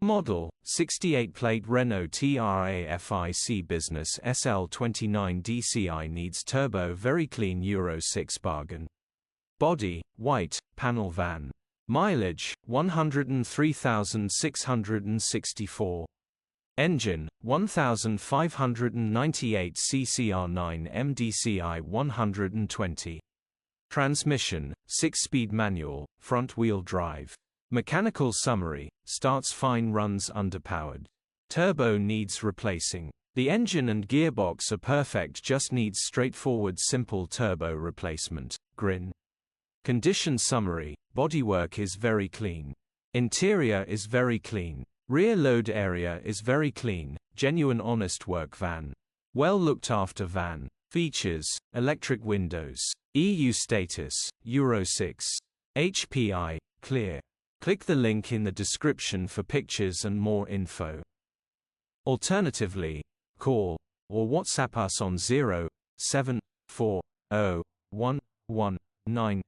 Model, 68-plate Renault Trafic Business SL29 dCi needs turbo very clean Euro 6 bargain. Body, white, panel van. Mileage, 103,664. Engine, 1,598 cc R9M DCI 120. Transmission, 6-speed manual, front-wheel drive. Mechanical summary, starts fine, runs underpowered. Turbo needs replacing. The engine and gearbox are perfect, just needs straightforward simple turbo replacement. Grin. Condition summary, bodywork is very clean. Interior is very clean. Rear load area is very clean, genuine honest work van. Well looked after van. Features, electric windows. EU status, Euro 6. HPI, clear. Click the link in the description for pictures and more info. Alternatively, call or WhatsApp us on 0740119